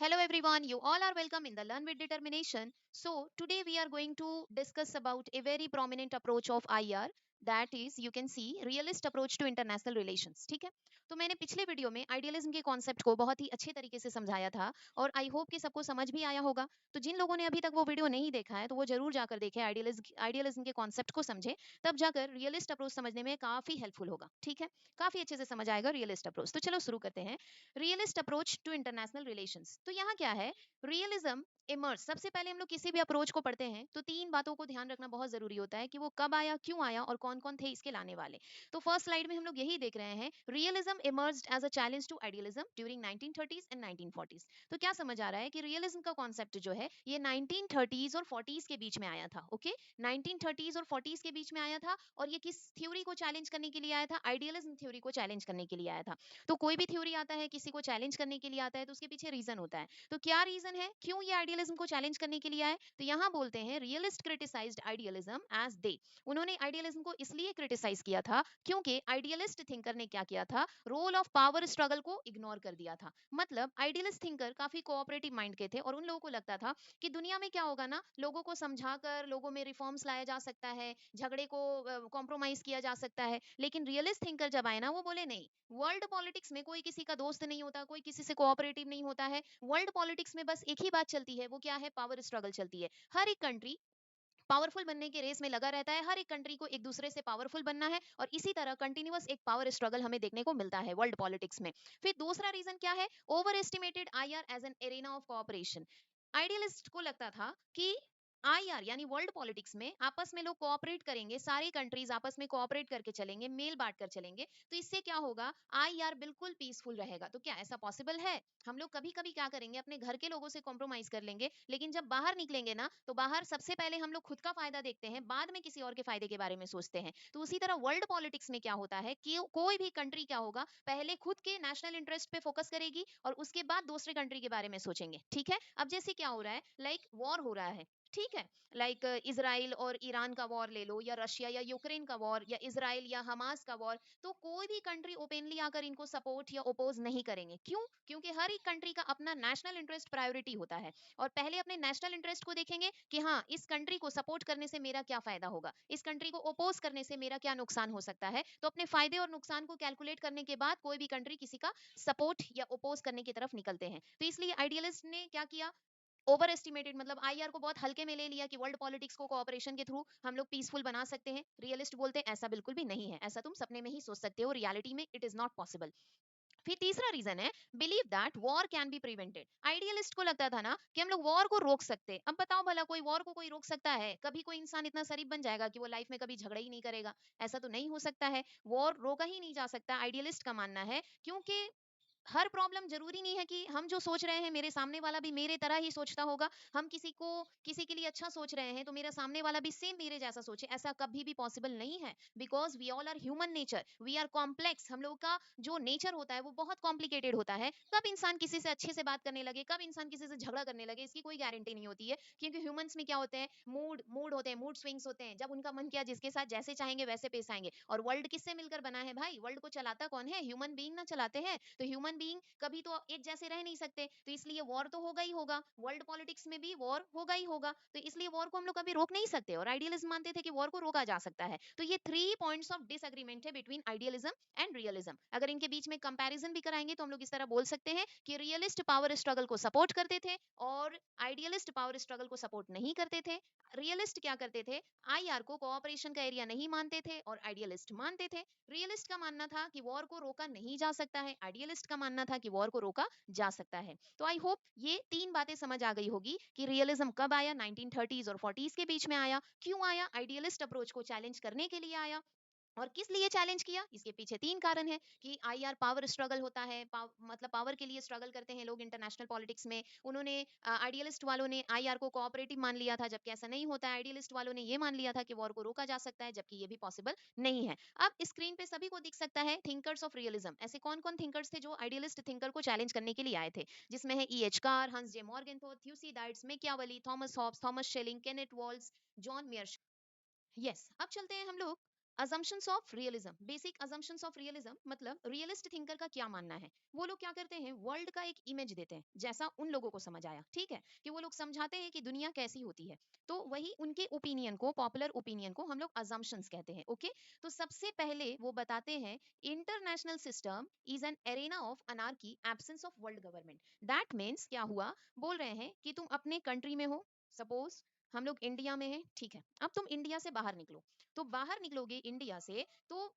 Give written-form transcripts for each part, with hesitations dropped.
Hello everyone, you all are welcome in the Learn with Determination. So, today we are going to discuss about a very prominent approach of IR, that is you can see realist approach to international relations. ठीक है, तो मैंने पिछले video में idealism के concept को बहुत ही अच्छे तरीके से समझाया था और आई होप कि सबको समझ भी आया होगा। तो जिन लोगों ने अभी तक वो वीडियो नहीं देखा है तो वो जरूर जाकर देखें, आइडियलिज्म के कॉन्सेप्ट को समझे, तब जाकर रियलिस्ट अप्रोच समझने में काफी हेल्पफुल होगा। ठीक है, काफी अच्छे से समझ आएगा रियलिस्ट अप्रोच। तो चलो शुरू करते हैं। Realist approach to international relations. तो यहाँ क्या है, रियलिज्म इमर्ज। सबसे पहले हम लोग किसी भी अप्रोच को पढ़ते हैं तो तीन बातों को ध्यान रखना बहुत जरूरी होता है कि वो कब आया, क्यों आया और कौन कौन थे इसके लाने वाले। तो फर्स्ट स्लाइड में हम लोग यही देख रहे हैं, realism emerged as a challenge to idealism during 1930s and 1940s। तो क्या समझ आ रहा है कि रियलिज्म का कॉन्सेप्ट जो है ये 1930s और 40s के बीच में आया था। ओके, 1930s और 40s के बीच में आया था और ये किस थ्योरी को चैलेंज करने के लिए आया था? आइडियलिज्म थ्योरी को चैलेंज करने के लिए आया था। तो कोई भी थ्योरी आता है, किसी को चैलेंज करने के लिए आता है, तो उसके पीछे रीजन होता है। तो क्या रीजन है, क्यों ये आइडियलिज्म को चैलेंज करने के लिए आए? तो यहाँ बोलते हैं realist criticised idealism as they. उन्होंने आइडियलिज्म को इसलिए क्रिटिसाइज किया था क्योंकि आइडियलिस्ट थिंकर ने क्या किया था, रोल ऑफ पावर स्ट्रगल को इग्नोर कर दिया था। मतलब आइडियलिस्ट थिंकर काफी कोऑपरेटिव माइंड के थे और उन लोगों को लगता था कि दुनिया में क्या होगा ना, लोगों को समझाकर लोगों में रिफॉर्म्स लाया जा सकता है, झगड़े को कॉम्प्रोमाइज किया जा सकता है। लेकिन रियलिस्ट थिंकर जब आए ना, वो बोले नहीं, वर्ल्ड पॉलिटिक्स में कोई किसी का दोस्त नहीं होता, कोई किसी से कोऑपरेटिव नहीं होता है। वर्ल्ड पॉलिटिक्स में बस एक ही बात चलती है, वो क्या है? पावर स्ट्रगल चलती है। हर एक कंट्री पावरफुल बनने के रेस में लगा रहता है, हर एक कंट्री को एक दूसरे से पावरफुल बनना है और इसी तरह कंटिन्यूअस एक पावर स्ट्रगल हमें देखने को मिलता है वर्ल्ड पॉलिटिक्स में। फिर दूसरा रीजन क्या है, over estimated IR as an arena of cooperation. Idealist को लगता था कि आईआर यानी वर्ल्ड पॉलिटिक्स में आपस में लोग कोऑपरेट करेंगे, सारी कंट्रीज आपस में कोऑपरेट करके चलेंगे, मेल बांट कर चलेंगे, तो इससे क्या होगा, आईआर बिल्कुल पीसफुल रहेगा। तो क्या ऐसा पॉसिबल है? हम लोग कभी कभी क्या करेंगे, अपने घर के लोगों से कॉम्प्रोमाइज कर लेंगे, लेकिन जब बाहर निकलेंगे ना, तो बाहर सबसे पहले हम लोग खुद का फायदा देखते हैं, बाद में किसी और के फायदे के बारे में सोचते हैं। तो उसी तरह वर्ल्ड पॉलिटिक्स में क्या होता है कि कोई भी कंट्री क्या होगा, पहले खुद के नेशनल इंटरेस्ट पे फोकस करेगी और उसके बाद दूसरे कंट्री के बारे में सोचेंगे। ठीक है, अब जैसे क्या हो रहा है, लाइक वॉर हो रहा है, ठीक है, लाइक इजराइल और ईरान का वॉर ले लो, या रशिया या यूक्रेन का वॉर, या इजराइल या हमास का वॉर। तो कोई भी कंट्री ओपनली आकर इनको सपोर्ट या ओपोज नहीं करेंगे। क्यों? क्योंकि हर एक कंट्री का अपना नेशनल इंटरेस्ट प्रायोरिटी होता है और पहले अपने नेशनल इंटरेस्ट को देखेंगे कि हाँ, इस कंट्री को सपोर्ट करने से मेरा क्या फायदा होगा, इस कंट्री को ओपोज करने से मेरा क्या नुकसान हो सकता है। तो अपने फायदे और नुकसान को कैलकुलेट करने के बाद कोई भी कंट्री किसी का सपोर्ट या ओपोज करने की तरफ निकलते हैं। तो इसलिए आइडियलिस्ट ने क्या किया, ओवर एस्टिमेटेड, मतलब आईआर को बहुत हल्के में ले लिया कि वर्ल्ड पॉलिटिक्स को कोऑपरेशन के थ्रू हम लोग पीसफुल बना सकते हैं। रियलिस्ट बोलते हैं ऐसा बिल्कुल भी नहीं है, ऐसा तुम सपने में ही सोच सकते हो, रियलिटी में इट इज नॉट पॉसिबल। फिर तीसरा रीजन है, believe that war can be prevented. Idealist को लगता था ना कि हम लोग वॉर को रोक सकते हैं। अब बताओ भला, कोई वॉर को कोई रोक सकता है? कभी कोई इंसान इतना शरीफ बन जाएगा कि वो लाइफ में कभी झगड़ा ही नहीं करेगा? ऐसा तो नहीं हो सकता है, वॉर रोका ही नहीं जा सकता, आइडियलिस्ट का मानना है। क्योंकि हर प्रॉब्लम जरूरी नहीं है कि हम जो सोच रहे हैं मेरे सामने वाला भी मेरे तरह ही सोचता होगा। हम किसी के लिए अच्छा सोच रहे हैं तो मेरा सामने वाला भी सेम मेरे जैसा सोचे, ऐसा कभी भी पॉसिबल नहीं है। Because we all are human nature, we are complex. हम लोगों का जो नेचर होता है वो बहुत कॉम्प्लिकेटेड होता है। कब इंसान किसी से अच्छे से बात करने लगे, कब इंसान किसी से झगड़ा करने लगे, इसकी कोई गारंटी नहीं होती है। क्योंकि ह्यूमंस में क्या होते हैं, मूड मूड होते हैं, मूड स्विंग्स होते हैं। जब उनका मन किया जिसके साथ जैसे चाहेंगे वैसे पेश आएंगे। और वर्ल्ड किससे मिलकर बना है भाई? वर्ल्ड को चलाता कौन है? ह्यूमन बीइंग ना चलाते हैं। तो ह्यूमन बीइंग कभी तो एक जैसे रह नहीं सकते, तो इसलिए वॉर तो होगा ही होगा, वर्ल्ड पॉलिटिक्स में भी वॉर होगा ही होगा। तो इसलिए वॉर को हम लोग कभी रोक नहीं सकते और आइडियलिज्म मानते थे कि वॉर को रोका जा सकता है। तो ये थ्री पॉइंट्स ऑफ डिसएग्रीमेंट है बिटवीन आइडियलिज्म एंड रियलिज्म। अगर इनके बीच में कंपैरिजन भी कराएंगे तो हम लोग इस तरह बोल सकते हैं कि रियलिस्ट पावर स्ट्रगल को सपोर्ट करते थे और आइडियलिस्ट पावर स्ट्रगल को सपोर्ट नहीं करते थे। रियलिस्ट क्या करते थे, आईआर को कोऑपरेशन का एरिया नहीं मानते थे और आइडियलिस्ट मानते थे। रियलिस्ट का मानना था कि वॉर को रोका नहीं जा सकता है, आइडियलिस्ट का मानना था कि वॉर को रोका जा सकता है। तो आई होप ये तीन बातें समझ आ गई होगी कि रियलिज्म कब आया, 1930s और 40s के बीच में आया, क्यों आया, आइडियलिस्ट अप्रोच को चैलेंज करने के लिए आया और किस लिए चैलेंज किया। इसके पीछे तीन कारण है कि आईआर पावर स्ट्रगल होता है, मतलब पावर के लिए स्ट्रगल करते हैं लोग इंटरनेशनल पॉलिटिक्स में। उन्होंने आइडियलिस्ट वालों ने आईआर को कोऑपरेटिव मान लिया था, जबकि ऐसा नहीं होता है। आइडियलिस्ट वालों ने ये मान लिया था कि वॉर को रोका जा सकता है, जबकि ये भी पॉसिबल नहीं है। अब स्क्रीन पे सभी को दिख सकता है थिंकर्स ऑफ रियलिज्म। ऐसे कौन कौन थिंकर्स थे जो आइडियलिस्ट थिंकर को चैलेंज करने के लिए आए थे, जिसमें है ई H Carr, Hans J Morgenthau, Thucydides, Machiavelli, Thomas Hobbes, Thomas Schelling, Kenneth Waltz, John मेयर। यस, अब चलते हैं हम लोग assumptions of realism, basic assumptions of realism मतलब रियलिस्ट थिंकर का क्या मानना है। वो लोग क्या करते हैं, वर्ल्ड का एक इमेज देते हैं जैसा उन लोगों को समझ आया, ठीक है, कि वो लोग समझाते हैं कि दुनिया कैसी होती है। तो वही उनके ओपिनियन को, पॉपुलर ओपिनियन को हम लोग assumptions कहते हैं। ओके, तो सबसे पहले वो बताते हैं international system is an arena of anarchy, absence of world government. That means क्या हुआ, बोल रहे हैं कि तुम अपने कंट्री में हो, सपोज हम लोग इंडिया में हैं, ठीक है, अब तुम इंडिया से बाहर निकलो, तो बाहर निकलोगे इंडिया से, तो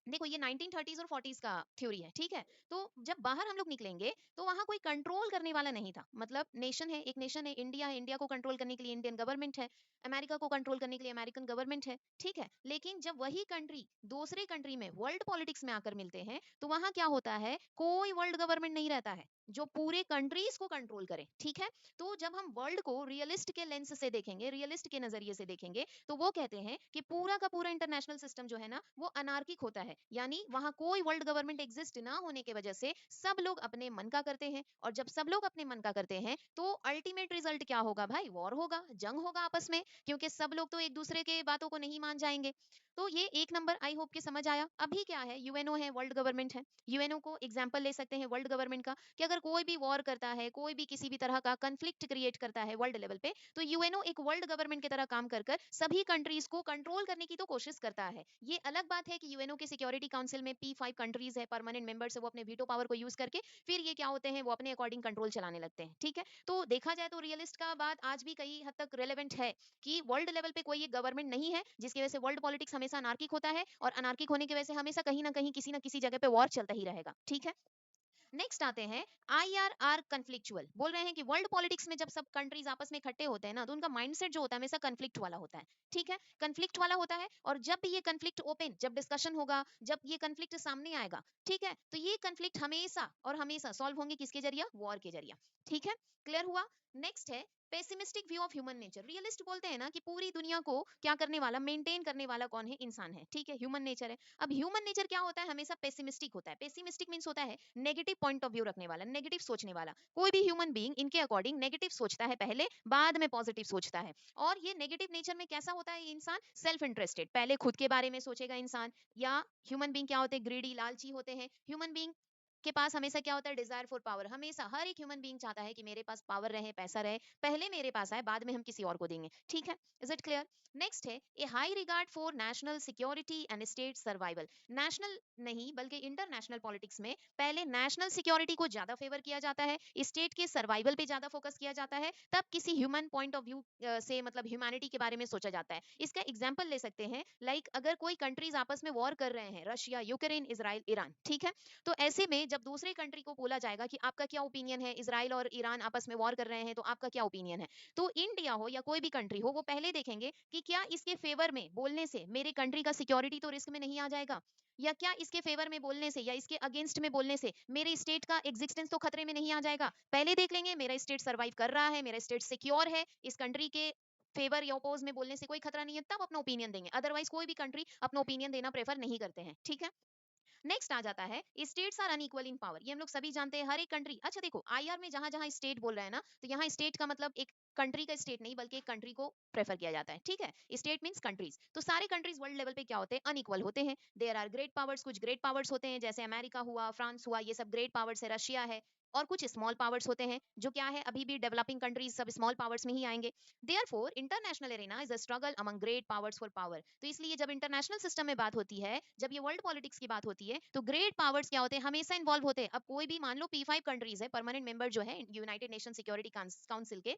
देखो ये 1930s और 40s का थ्योरी है, ठीक है। तो जब बाहर हम लोग निकलेंगे तो वहां कोई कंट्रोल करने वाला नहीं था, मतलब नेशन है, एक नेशन है, इंडिया है, इंडिया को कंट्रोल करने के लिए इंडियन गवर्नमेंट है, अमेरिका को कंट्रोल करने के लिए अमेरिकन गवर्नमेंट है, ठीक है। लेकिन जब वही कंट्री दूसरे कंट्री में वर्ल्ड पॉलिटिक्स में आकर मिलते हैं, तो वहां क्या होता है, कोई वर्ल्ड गवर्नमेंट नहीं रहता है जो पूरे कंट्रीज को कंट्रोल करे, ठीक है। तो जब हम वर्ल्ड को रियलिस्ट के लेंस से देखेंगे, रियलिस्ट के नजरिए से देखेंगे, तो वो कहते हैं कि पूरा का पूरा इंटरनेशनल सिस्टम जो है ना, वो अनार्किक होता है, यानी वहां कोई वर्ल्ड गवर्नमेंट एग्जिस्ट ना होने की वजह से सब लोग अपने मन का करते हैं, और जब सब लोग अपने मन का करते हैं तो अल्टीमेट रिजल्ट क्या होगा भाई, वॉर होगा, जंग होगा आपस में, क्योंकि सब लोग तो एक दूसरे के बातों को नहीं मान जाएंगे। तो ये एक नंबर आई होप कि समझ आया। अभी क्या है, यूएनओ है, वर्ल्ड गवर्नमेंट है, यूएनओ को एग्जांपल ले सकते हैं वर्ल्ड गवर्नमेंट का, कि अगर कोई भी वॉर करता है, कोई भी किसी भी तरह का कंफ्लिक्ट क्रिएट करता है वर्ल्ड लेवल पे, तो यूएनओ एक वर्ल्ड गवर्नमेंट की तरह काम कर कर सभी कंट्रीज को कंट्रोल करने की तो कोशिश करता है। ये अलग बात है कि यूएनओ के सिक्योरिटी काउंसिल में P5 कंट्रीज है, परमानेंट मेंबर्स है, वो अपने वीटो पावर को यूज करके फिर ये क्या होते हैं, वो अपने अकॉर्डिंग कंट्रोल चलाने लगते हैं, ठीक है। तो देखा जाए तो रियलिस्ट का बात आज भी कई हद तक रेलेवेंट है कि वर्ल्ड लेवल पे कोई एक गवर्नमेंट नहीं है, जिसकी वजह से वर्ल्ड पॉलिटिक्स हमेशा अनार्किक होता है, और अनार्किक होने की वजह से हमेशा कहीं ना कहीं किसी ना किसी जगह पे वॉर चलता ही रहेगा, ठीक है। नेक्स्ट आते हैं आईआरआर कन्फ्लिक्चुअल, बोल रहे हैं कि वर्ल्ड पॉलिटिक्स में जब सब कंट्रीज आपस में इकट्ठे होते हैं ना, तो उनका माइंडसेट जो होता है हमेशा कन्फ्लिक्ट वाला होता है, ठीक है, कन्फ्लिक्ट वाला होता है। और जब भी ये कन्फ्लिक्ट ओपन, जब डिस्कशन होगा, जब ये कन्फ्लिक्ट सामने आएगा, ठीक है, तो ये कन्फ्लिक्ट हमेशा और हमेशा सॉल्व होंगे किसके जरिए, वॉर के जरिए, ठीक है, क्लियर हुआ। नेक्स्ट है pessimistic view of human nature. Realist बोलते हैं ना कि पूरी दुनिया को क्या करने वाला, मेंटेन करने वाला कौन है, इंसान है, ठीक है, ह्यूमन नेचर है। अब ह्यूमन नेचर क्या होता है, हमेशा पेसिमिस्टिक होता है। पेसिमिस्टिक मींस होता है नेगेटिव पॉइंट ऑफ व्यू रखने वाला, नेगेटिव सोचने वाला। कोई भी ह्यूमन बीइंग इनके अकॉर्डिंग नेगेटिव सोचता है पहले, बाद में पॉजिटिव सोचता है। और ये नेगेटिव नेचर में कैसा होता है ये इंसान, सेल्फ इंटरेस्टेड, पहले खुद के बारे में सोचेगा इंसान। या ह्यूमन बीइंग क्या होते हैं, ग्रीडी, लालची होते हैं। ह्यूमन बीइंग के पास हमेशा क्या होता है, डिजायर फॉर पावर। हमेशा हर एक ह्यूमन बीइंग चाहता है कि मेरे पास पावर रहे, पैसा रहे, पहले मेरे पास आए, बाद में हम किसी और को देंगे, ठीक है। Is it clear. नेक्स्ट है a high regard for national security and state survival. National नहीं बल्कि इंटरनेशनल पॉलिटिक्स में पहले नेशनल सिक्योरिटी को ज्यादा फेवर किया जाता है, स्टेट के सर्वाइवल पे ज्यादा फोकस किया जाता है, तब किसी ह्यूमन पॉइंट ऑफ व्यू से मतलब ह्यूमैनिटी के बारे में सोचा जाता है। इसका एग्जाम्पल ले सकते हैं, लाइक अगर कोई कंट्रीज आपस में वॉर कर रहे हैं, रशिया, यूक्रेन, इसराइल, ईरान, ठीक है, तो ऐसे में जब दूसरे कंट्री को बोला जाएगा कि आपका क्या ओपिनियन है, इसराइल और ईरान आपस में वॉर कर रहे हैं, तो आपका क्या ओपिनियन है, तो इंडिया हो या कोई भी कंट्री हो, वो पहले देखेंगे कि क्या इसके फेवर में बोलने से मेरे कंट्री का सिक्योरिटी तो रिस्क में नहीं आ जाएगा, या क्या इसके फेवर में बोलने से या इसके अगेंस्ट में बोलने से मेरे स्टेट का एग्जिस्टेंस तो खतरे में नहीं आ जाएगा। पहले देख लेंगे मेरा स्टेट सर्वाइव कर रहा है, मेरा स्टेट सिक्योर है, इस कंट्री के फेवर या अपोज में बोलने से कोई खतरा नहीं है, तब अपना ओपिनियन देंगे। अदरवाइज कोई भी कंट्री अपना ओपिनियन देना प्रेफर नहीं करते हैं, ठीक है। नेक्स्ट आ जाता है states are unequal in power. ये हम लोग सभी जानते हैं, हर एक कंट्री, अच्छा देखो आईआर में जहां जहां स्टेट बोल रहा है ना, तो यहाँ स्टेट का मतलब एक कंट्री का स्टेट नहीं बल्कि एक कंट्री को प्रेफर किया जाता है, ठीक है। State means countries. तो सारे कंट्रीज वर्ल्ड लेवल पे क्या होते हैं, अनइक्वल होते हैं। देयर आर ग्रेट पावर्स, कुछ ग्रेट पावर्स होते हैं जैसे अमेरिका हुआ, फ्रांस हुआ, ये सब ग्रेट पावर्स है, रशिया है। और कुछ स्मॉल पावर्स होते हैं जो क्या है, अभी भी डेवलपिंग कंट्रीज सब स्मॉल पावर्स में ही आएंगे। Therefore international arena is a struggle among great powers for power. तो इसलिए जब इंटरनेशनल सिस्टम में बात होती है, जब ये वर्ल्ड पॉलिटिक्स की बात होती है, तो ग्रेट पावर्स क्या होते हैं, हमेशा इन्वॉल्व होते हैं। अब कोई भी मान लो P5 कंट्रीज है, परमानेंट मेंबर जो है यूनाइटेड नेशन सिक्योरिटी काउंसिल के,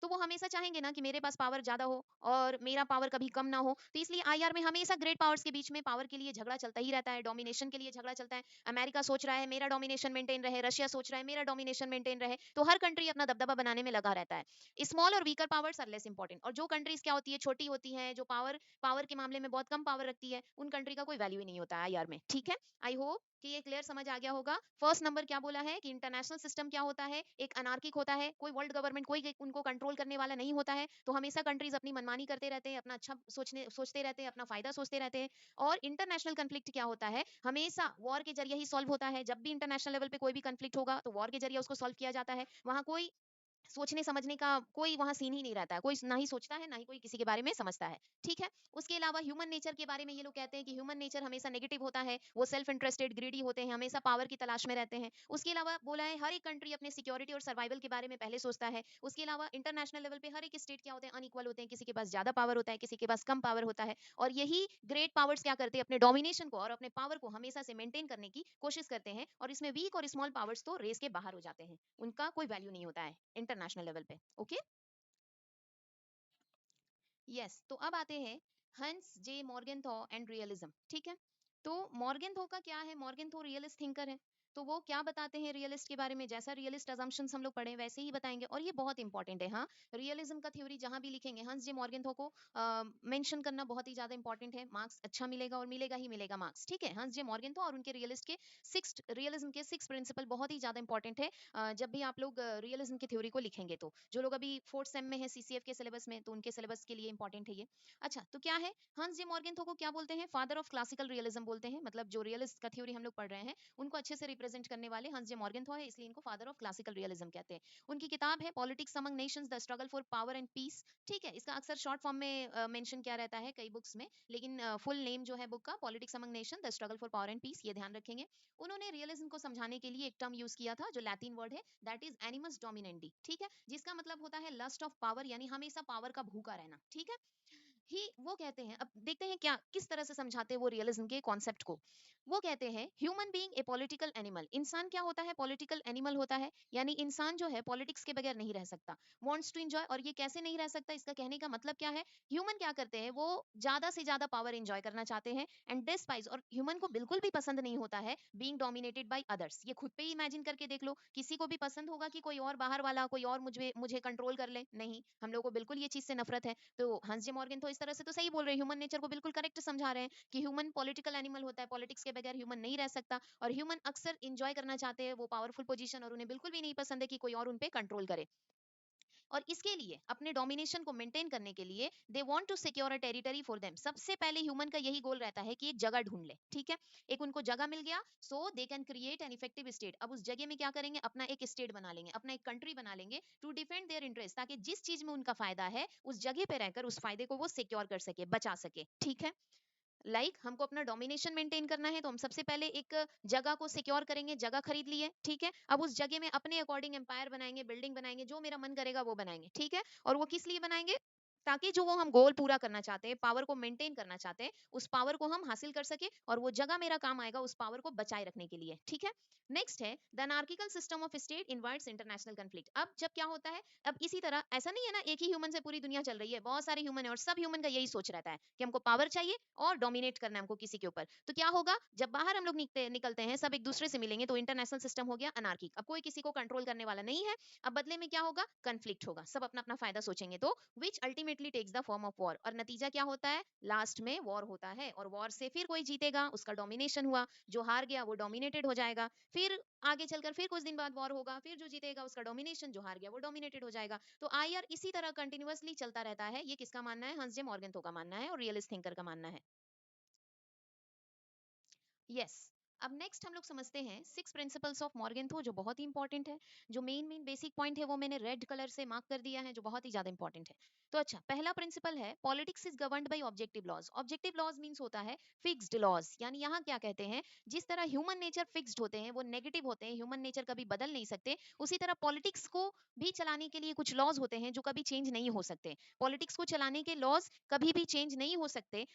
तो वो हमेशा चाहेंगे ना कि मेरे पास पावर ज्यादा हो और मेरा पावर कभी कम ना हो। तो इसलिए आईआर में हमेशा ग्रेट पावर्स के बीच में पावर के लिए झगड़ा चलता ही रहता है, डोमिनेशन के लिए झगड़ा चलता है। अमेरिका सोच रहा है मेरा डोमिनेशन मेंटेन रहे, रशिया सोच रहा है मेरा डोमिनेशन मेंटेन रहे, तो हर कंट्री अपना दबदबा बनाने में लगा रहता है। स्मॉल और weaker powers are less important. और जो कंट्रीज क्या होती है, छोटी होती है, जो पावर पावर के मामले में बहुत कम पावर रखती है, उन कंट्री का कोई वैल्यू ही नहीं होता है आईआर में, ठीक है। आई होप कि ये क्लियर समझ आ गया होगा। फर्स्ट नंबर क्या बोला है कि इंटरनेशनल सिस्टम क्या होता है, एक अनार्किक होता है, कोई वर्ल्ड गवर्नमेंट कोई उनको कंट्रोल करने वाला नहीं होता है, तो हमेशा कंट्रीज अपनी मनमानी करते रहते हैं, अपना अच्छा सोचते रहते हैं, अपना फायदा सोचते रहते हैं। और इंटरनेशनल कंफ्लिक्ट क्या होता है, हमेशा वॉर के जरिए ही सॉल्व होता है। जब भी इंटरनेशनल लेवल पे कोई भी कंफ्लिक्ट होगा तो वॉर के जरिए उसको सॉल्व किया जाता है। वहां कोई सोचने समझने का कोई वहां सीन ही नहीं रहता है, कोई ना ही सोचता है ना ही कोई किसी के बारे में समझता है। ठीक है। उसके अलावा ह्यूमन नेचर के बारे में ये लोग कहते हैं कि ह्यूमन नेचर हमेशा नेगेटिव होता है, वो सेल्फ इंटरेस्टेड ग्रीडी होते हैं, हमेशा पावर की तलाश में रहते हैं। उसके अलावा बोला है हर एक कंट्री अपने सिक्योरिटी और सर्वाइवल के बारे में पहले सोचता है। उसके अलावा इंटरनेशनल लेवल पे हर एक स्टेट क्या होते हैं, अनइक्वल होते हैं, किसी के पास ज्यादा पावर होता है, किसी के पास कम पावर होता है। और यही ग्रेट पावर्स क्या करते हैं, अपने डोमिनेशन को और अपने पावर को हमेशा से मेंटेन करने की कोशिश करते हैं, और इसमें वीक और स्मॉल पावर्स तो रेस के बाहर हो जाते हैं, उनका कोई वैल्यू नहीं होता है इंटरनेशनल लेवल पे। ओके। यस, तो अब आते हैं हंस जे मॉर्गेनथॉ एंड रियलिज्म। ठीक है। तो मॉर्गेनथॉ का क्या है, मॉर्गेनथॉ रियलिस्ट थिंकर है। तो वो क्या बताते हैं रियलिस्ट के बारे में, जैसा रियलिस्ट अजम्पशंस हम लोग पढ़े वैसे ही बताएंगे, और ये बहुत इंपॉर्टेंट है। हाँ, रियलिज्म का थ्योरी जहां भी लिखेंगे हंस जे मॉर्गेनथॉ को मेंशन करना बहुत ही ज्यादा इंपॉर्टेंट है, मार्क्स अच्छा मिलेगा और मिलेगा ही मिलेगा मार्क्स। ठीक है। हंस जे मॉर्गेनथॉ और उनके रियलिस्ट के सिक्स रियलिज्म के सिक्स प्रिंसिपल बहुत ही ज्यादा इंपॉर्टेंट है। जब भी आप लोग रियलिज्म की थ्योरी को लिखेंगे, तो जो लोग अभी फोर्थ सेम में है सीसीएफ के सिलेबस में, तो उनके सिलेबस के लिए इंपॉर्टेंट है ये। अच्छा, तो क्या है, हंस जे मॉर्गेनथॉ को क्या बोलते हैं, फादर ऑफ क्लासिकल रियलिज्म बोलते हैं। मतलब जो रियलिस्ट का थ्योरी हम लोग पढ़ रहे हैं उनको अच्छे से रिप्रेजेंट करने वाले हंस जे मॉर्गेनथॉ है, इसलिए इनको फादर ऑफ क्लासिकल रियलिज्म कहते हैं। उनकी किताब है politics among nations, the struggle for power and peace. ठीक है। इसका अक्सर शॉर्ट फॉर्म में मेंशन किया रहता है कई बुक्स में, लेकिन फुल नेम जो है बुक का, politics among nation the struggle for power and peace, ये ध्यान रखेंगे। उन्होंने रियलिज्म को समझाने के लिए एक टर्म यूज किया था जो लैटिन वर्ड है, दैट इज एनिमस डोमिनेंडी। ठीक है। जिसका मतलब होता है लस्ट ऑफ पावर, यानी हमेशा पावर का भूखा रहना। ठीक है। ही वो कहते हैं, अब देखते हैं क्या किस तरह से समझाते हैं वो रियलिज्म के कॉन्सेप्ट को। वो कहते हैं human being a political animal, इंसान क्या होता है, पॉलिटिकल एनिमल होता है, यानी इंसान जो है पॉलिटिक्स के बगैर नहीं रह सकता, वांट्स टू एंजॉय। और ये कैसे नहीं रह सकता, इसका कहने का मतलब क्या है, ह्यूमन क्या करते हैं, वो ज्यादा से ज्यादा पावर एंजॉय करना चाहते हैं, एंड डिस्पाइज, और ह्यूमन को बिल्कुल भी पसंद नहीं होता है बीइंग डोमिनेटेड बाय अदर्स। ये खुद पे ही इमेजिन करके देख लो, किसी को भी पसंद होगा कि कोई और बाहर वाला, कोई और मुझे मुझे कंट्रोल कर ले? नहीं, हम लोग को बिल्कुल ये चीज से नफरत है। तो हंस जे मॉर्गन तो इस तरह से तो सही बोल रहे हैं, ह्यूमन नेचर को बिल्कुल करेक्ट समझा रहे हैं कि ह्यूमन पॉलिटिकल एनिमल होता है, पॉलिटिक्स के बगैर ह्यूमन नहीं रह सकता, और ह्यूमन अक्सर इंजॉय करना चाहते हैं वो पावरफुल पोजीशन, और उन्हें बिल्कुल भी नहीं पसंद है कि कोई और उन पे कंट्रोल करे। और इसके लिए अपने डोमिनेशन को मेंटेन करने के लिए they want to secure a territory for them. सबसे पहले ह्यूमन का यही गोल रहता है कि एक जगह ढूंढ ले। ठीक है। एक उनको जगह मिल गया, so they can create an effective state. अब उस जगह में क्या करेंगे, अपना एक स्टेट बना लेंगे, अपना एक कंट्री बना लेंगे, टू डिफेंड देयर इंटरेस्ट, ताकि जिस चीज में उनका फायदा है उस जगह पे रहकर उस फायदे को वो सिक्योर कर सके, बचा सके। ठीक है। हमको अपना डोमिनेशन मेंटेन करना है, तो हम सबसे पहले एक जगह को सिक्योर करेंगे, जगह खरीद लिए। ठीक है। अब उस जगह में अपने अकॉर्डिंग एम्पायर बनाएंगे, बिल्डिंग बनाएंगे, जो मेरा मन करेगा वो बनाएंगे। ठीक है। और वो किस लिए बनाएंगे, ताकि जो वो हम गोल पूरा करना चाहते हैं, पावर को मेंटेन करना चाहते हैं, उस पावर को हम हासिल कर सके, और वो जगह मेरा काम आएगा उस पावर को बचाए रखने के लिए। ठीक है। नेक्स्ट है the anarchical system of state invites international conflict. अब जब क्या होता है, अब इसी तरह ऐसा नहीं है ना एक ही ह्यूमन से पूरी दुनिया चल रही है, बहुत सारे ह्यूमन है, और सब ह्यूमन का यही सोच रहता है कि हमको पावर चाहिए और डोमिनेट करना है हमको किसी के ऊपर। तो क्या होगा, जब बाहर हम लोग निकलते हैं, सब एक दूसरे से मिलेंगे, तो इंटरनेशनल सिस्टम हो गया अनार्किक। अब कोई किसी को कंट्रोल करने वाला नहीं है। अब बदले में क्या होगा, कन्फ्लिक्ट होगा, सब अपना अपना फायदा सोचेंगे, तो which ultimately takes the form of war. और नतीजा क्या होता है, लास्ट में वॉर होता है, और वॉर से फिर कोई जीतेगा, उसका डोमिनेशन हुआ, जो हार गया वो डोमिनेटेड हो जाएगा। फिर आगे चलकर फिर कुछ दिन बाद वॉर होगा, फिर जो जीतेगा उसका डोमिनेशन, जो हार गया वो डोमिनेटेड हो जाएगा। तो आईआर इसी तरह कंटिन्यूअसली चलता रहता है। ये किसका मानना है, हंस जे मॉर्गेनथॉ का मानना है और रियलिस्ट थिंकर का मानना है। यस। अब नेक्स्ट हम लोग समझते हैं सिक्स प्रिंसिपल्स ऑफ मॉर्गेनथॉ, जो बहुत ही इंपॉर्टेंट है। जो मेन मेन बेसिक पॉइंट है वो मैंने रेड कलर से मार्क कर दिया है, जो बहुत ही ज्यादा इंपॉर्टेंट है। तो अच्छा, पहला प्रिंसिपल है politics is governed by objective laws. Objective laws means होता है फिक्स्ड लॉज, यानी यहाँ क्या कहते हैं, जिस तरह ह्यूमन नेचर फिक्स्ड होते हैं, वो नेगेटिव होते हैं, ह्यूमन नेचर कभी बदल नहीं सकते, उसी तरह पॉलिटिक्स को भी चलाने के लिए कुछ लॉज होते हैं जो कभी चेंज नहीं हो सकते। पॉलिटिक्स को चलाने के लॉज कभी भी चेंज नहीं हो सकते।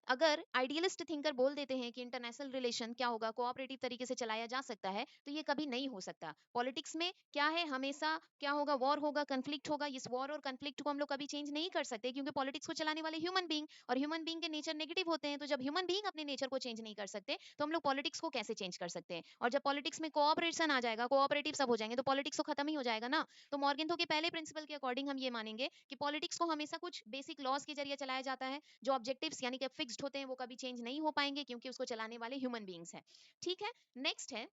अगर आइडियलिस्ट थिंकर बोल देते हैं कि इंटरनेशनल रिलेशन क्या होगा, कोऑपरेटिव तरीके से चलाया जा सकता है, तो ये कभी नहीं हो सकता। पॉलिटिक्स में क्या है, हमेशा क्या होगा, वॉर होगा, कंफ्लिक्ट होगा। इस वॉर और कंफ्लिक्ट को हम लोग कभी चेंज नहीं कर सकते, क्योंकि पॉलिटिक्स को चलाने वाले ह्यूमन बींग, और ह्यूमन बींग के नेचर नेगेटिव होते हैं। तो जब ह्यूमन बींग अपने नेचर को चेंज नहीं कर सकते, तो हम लोग पॉलिटिक्स को कैसे चेंज कर सकते हैं। और जब पॉलिटिक्स में कोऑपरेशन आ जाएगा, कोऑपरेटिव सब हो जाएंगे, तो पॉलिटिक्स तो खत्म ही हो जाएगा ना। तो मॉर्गेनथॉ के पहले प्रिंसिपल के अकॉर्डिंग हम ये मानेंगे कि पॉलिटिक्स को हमेशा कुछ बेसिक लॉज के जरिए चलाया जाता है, जो ऑब्जेक्टिव्स यानी कि फिक्स्ड होते हैं, वो कभी चेंज नहीं हो पाएंगे, क्योंकि उसको चलाने वाले ह्यूमन बींग्स हैं। ठीक है। नेक्स्ट है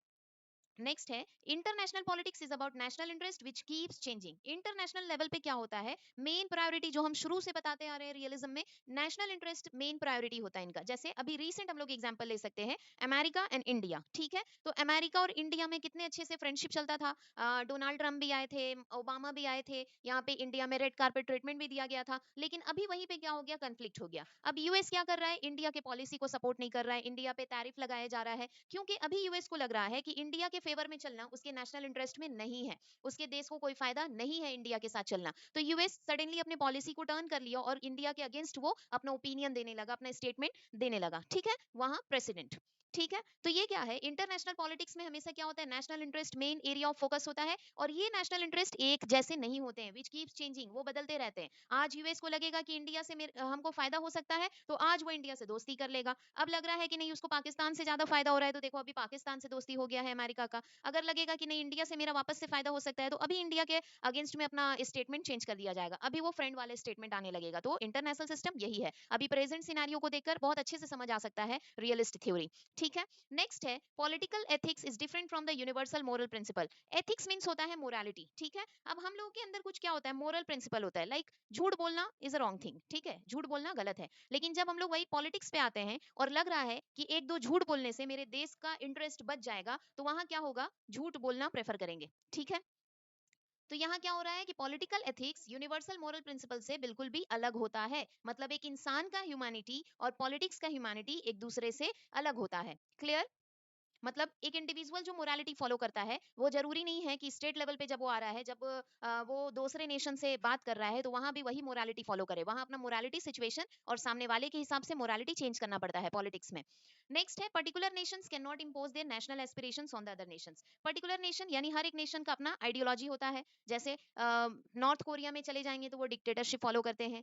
नेक्स्ट है international politics is about national interest which keeps changing. International level पे क्या होता है, मेन प्रायोरिटी जो हम शुरू से बताते आ रहे हैं रियलिज्म में, नेशनल इंटरेस्ट मेन प्रायोरिटी होता है इनका। जैसे अभी रिसेंट हम लोग एग्जांपल ले सकते हैं अमेरिका एंड इंडिया, ठीक है। तो अमेरिका और इंडिया में कितने अच्छे से फ्रेंडशिप चलता था, डोनाल्ड ट्रम्प भी आए थे, ओबामा भी आए थे, यहाँ पे इंडिया में रेड कार्पेट ट्रीटमेंट भी दिया गया था। लेकिन अभी वहीं पे क्या हो गया, कंफ्लिक्ट हो गया। अब यूएस क्या कर रहा है, इंडिया के पॉलिसी को सपोर्ट नहीं कर रहा है, इंडिया पे टैरिफ लगाया जा रहा है, क्योंकि अभी यूएस को लग रहा है कि इंडिया के फेवर में चलना उसके नेशनल इंटरेस्ट में नहीं है, उसके देश को कोई फायदा नहीं है इंडिया के साथ चलना। तो यूएस सडनली अपने पॉलिसी को टर्न कर लिया और इंडिया के अगेंस्ट वो अपना ओपिनियन देने लगा, अपना स्टेटमेंट देने लगा, ठीक है, वहां प्रेसिडेंट। ठीक है, तो ये क्या है, इंटरनेशनल पॉलिटिक्स में हमेशा क्या होता है, national interest main area of focus होता है, और ये नेशनल इंटरेस्ट एक जैसे नहीं होते हैं, विच कीप्स चेंजिंग, वो बदलते रहते हैं। आज यूएस को लगेगा कि इंडिया से हमको फायदा हो सकता है, तो आज वो इंडिया से दोस्ती कर लेगा। अब लग रहा है कि नहीं उसको पाकिस्तान से ज्यादा फायदा हो रहा है, तो देखो अभी पाकिस्तान से दोस्ती हो गया है अमेरिका का। अगर लगेगा कि नहीं इंडिया से मेरा वापस से फायदा हो सकता है, तो अभी इंडिया के अगेंस्ट में अपना स्टेटमेंट चेंज कर दिया जाएगा, अभी वो फ्रेंड वाले स्टेटमेंट आने लगेगा। तो इंटरनेशनल सिस्टम यही है, अभी प्रेजेंट सिनेरियो को देखकर बहुत अच्छे से समझ आ सकता है रियलिस्ट थ्योरी, ठीक है। नेक्स्ट है political ethics is different from the universal moral principle. Ethics means होता है मोरालिटी, ठीक है। अब हम लोगों के अंदर कुछ क्या होता है, मोरल प्रिंसिपल होता है, लाइक झूठ बोलना इज अ रॉन्ग थिंग, ठीक है, झूठ बोलना गलत है। लेकिन जब हम लोग वही पॉलिटिक्स पे आते हैं और लग रहा है कि एक दो झूठ बोलने से मेरे देश का इंटरेस्ट बच जाएगा, तो वहां क्या होगा, झूठ बोलना प्रेफर करेंगे, ठीक है। तो यहाँ क्या हो रहा है कि political ethics universal moral principle से बिल्कुल भी अलग होता है, मतलब एक इंसान का ह्यूमैनिटी और पॉलिटिक्स का ह्यूमैनिटी एक दूसरे से अलग होता है। क्लियर, मतलब एक इंडिविजुअल जो मोरालिटी फॉलो करता है, वो जरूरी नहीं है कि स्टेट लेवल पे जब वो आ रहा है, जब वो दूसरे नेशन से बात कर रहा है, तो वहां भी वही मोरालिटी फॉलो करे, वहां अपना मोरालिटी सिचुएशन और सामने वाले के हिसाब से मोरालिटी चेंज करना पड़ता है पॉलिटिक्स में। नेक्स्ट है particular Nations can not impose there national aspirations on the other Nations. Particular nation यानी हर एक नेशन का अपना आइडियोलॉजी होता है। जैसे नॉर्थ कोरिया में चले जाएंगे तो वो डिक्टेटरशिप फॉलो करते हैं,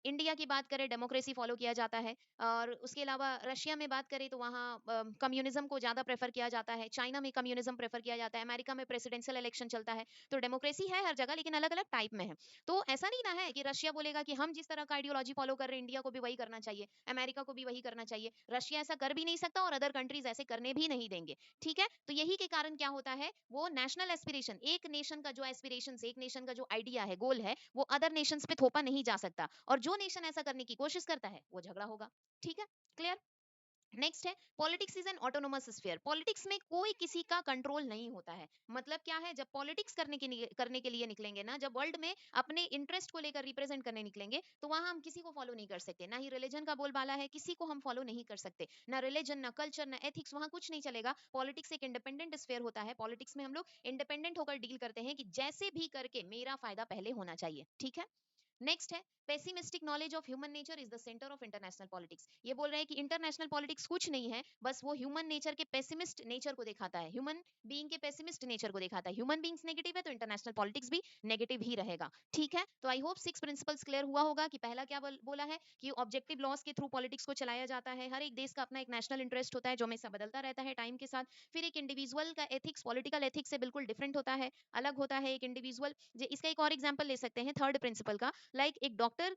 इंडिया की बात करें डेमोक्रेसी फॉलो किया जाता है, और उसके अलावा रशिया में बात करें तो वहाँ कम्युनिज्म को ज्यादा प्रेफर किया जाता है, चाइना में कम्युनिज्म प्रेफर किया जाता है, अमेरिका में प्रेसिडेंशियल इलेक्शन चलता है। तो डेमोक्रेसी है हर जगह, लेकिन अलग अलग टाइप में है। तो ऐसा नहीं ना है कि रशिया बोलेगा कि हम जिस तरह का आइडियोलॉजी फॉलो कर रहे हैं इंडिया को भी वही करना चाहिए, अमेरिका को भी वही करना चाहिए। रशिया ऐसा कर भी नहीं सकता और अदर कंट्रीज ऐसे करने भी नहीं देंगे, ठीक है। तो यही के कारण क्या होता है, वो नेशनल एस्पिरेशन, एक नेशन का जो एस्पिरेशन, एक नेशन का जो आइडिया है, गोल है, वो अदर नेशंस पे थोपा नहीं जा सकता, और जो नेशन ऐसा करने की कोशिश करता है वो झगड़ा होगा, ठीक है। क्लियर। नेक्स्ट है politics is an autonomous sphere. Politics में कोई किसी का कंट्रोल नहीं होता है। मतलब क्या है, जब पॉलिटिक्स करने के लिए निकलेंगे ना, जब वर्ल्ड में अपने इंटरेस्ट को लेकर रिप्रेजेंट करने निकलेंगे, तो वहां हम किसी को फॉलो नहीं कर सकते, ना ही रिलीजन का बोलबाला है, किसी को हम फॉलो नहीं कर सकते, ना रिलीजन, ना कल्चर, ना एथिक्स, वहां कुछ नहीं चलेगा। पॉलिटिक्स एक इंडिपेंडेंट स्फीयर होता है, पॉलिटिक्स में हम लोग इंडिपेंडेंट होकर डील करते हैं कि जैसे भी करके मेरा फायदा पहले होना चाहिए, ठीक है। नेक्स्ट है pessimistic knowledge of human nature is the centre of international politics. ये बोल रहे हैं कि इंटरनेशनल पॉलिटिक्स कुछ नहीं है, बस वो ह्यूमन नेचर के पेसिमिस्ट नेचर को दिखाता है, ह्यूमन बीइंग के पेसिमिस्ट नेचर को दिखाता है। ह्यूमन बीइंग्स नेगेटिव है तो इंटरनेशनल पॉलिटिक्स भी नेगेटिव ही रहेगा, ठीक है। तो आई होप 6 प्रिंसिपल्स क्लियर हुआ होगा कि पहला क्या बोला है कि ऑब्जेक्टिव लॉस के थ्रू पॉलिटिक्स को चलाया जाता है, हर एक देश का अपना एक नेशनल इंटरेस्ट होता है जो हमेशा बदलता रहता है टाइम के साथ। फिर एक इंडिविजुअल का एथिक्स पॉलिटिकल एथिक्स से बिल्कुल डिफरेंट होता है, अलग होता है एक इंडिविजुअल। इसका एक और एग्जांपल ले सकते हैं थर्ड प्रिंसिपल का, लाइक एक डॉक्टर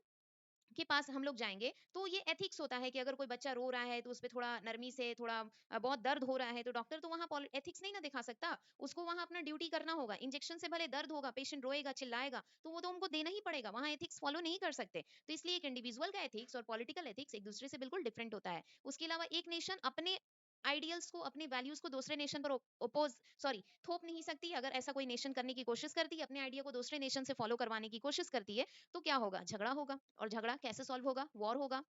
के पास हम लोग जाएंगे तो ये एथिक्स होता है कि अगर कोई बच्चा रो रहा है तो उस पर थोड़ा नरमी से, थोड़ा बहुत दर्द हो रहा है, तो डॉक्टर तो वहाँ एथिक्स नहीं ना दिखा सकता, उसको वहाँ अपना ड्यूटी करना होगा। इंजेक्शन से भले दर्द होगा, पेशेंट रोएगा चिल्लाएगा, तो वो तो उनको देना ही पड़ेगा, वहाँ एथिक्स फॉलो नहीं कर सकते। तो इसलिए एक इंडिविजुअल का एथिक्स और पॉलिटिकल एथिक्स एक दूसरे से बिल्कुल डिफरेंट होता है। उसके अलावा एक नेशन अपने आइडियल्स को, अपने वैल्यूज को दूसरे नेशन पर ओपोज सॉरी थोप नहीं सकती। अगर ऐसा कोई नेशन करने की कोशिश करती है, अपने आइडिया को दूसरे नेशन से फॉलो करवाने की कोशिश करती है, तो क्या होगा, झगड़ा होगा। और झगड़ा कैसे सॉल्व होगा, वॉर होगा।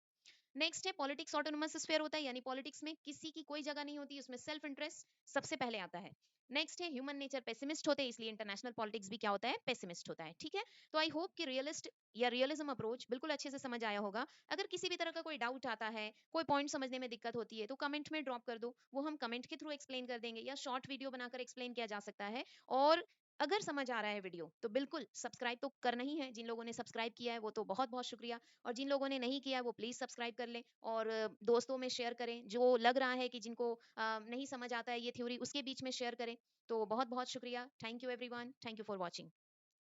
नेक्स्ट है पॉलिटिक्स ऑटोनोमस स्फीयर होता है, यानी पॉलिटिक्स में किसी की कोई जगह नहीं होती, उसमें सेल्फ इंटरेस्ट सबसे पहले आता है। नेक्स्ट है ह्यूमन नेचर पेसिमिस्ट होते हैं, इसलिए इंटरनेशनल पॉलिटिक्स भी क्या होता है, पेसिमिस्ट होता है, ठीक है। तो आई होप कि रियलिस्ट या रियलिज्म अप्रोच बिल्कुल अच्छे से समझ आया होगा। अगर किसी भी तरह का कोई डाउट आता है, कोई पॉइंट समझने में दिक्कत होती है, तो कमेंट में ड्रॉप कर दो, वो हम कमेंट के थ्रू एक्सप्लेन कर देंगे, या शॉर्ट वीडियो बनाकर एक्सप्लेन किया जा सकता है। और अगर समझ आ रहा है वीडियो तो बिल्कुल सब्सक्राइब तो करना ही है, जिन लोगों ने सब्सक्राइब किया है वो तो बहुत बहुत शुक्रिया, और जिन लोगों ने नहीं किया है वो प्लीज सब्सक्राइब कर लें, और दोस्तों में शेयर करें, जो लग रहा है कि जिनको नहीं समझ आता है ये थ्योरी, उसके बीच में शेयर करें। तो बहुत बहुत शुक्रिया, thank you everyone, thank you for watching,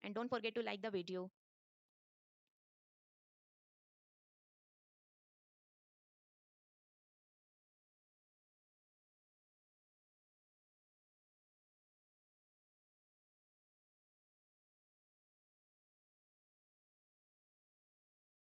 and don't forget to like the video.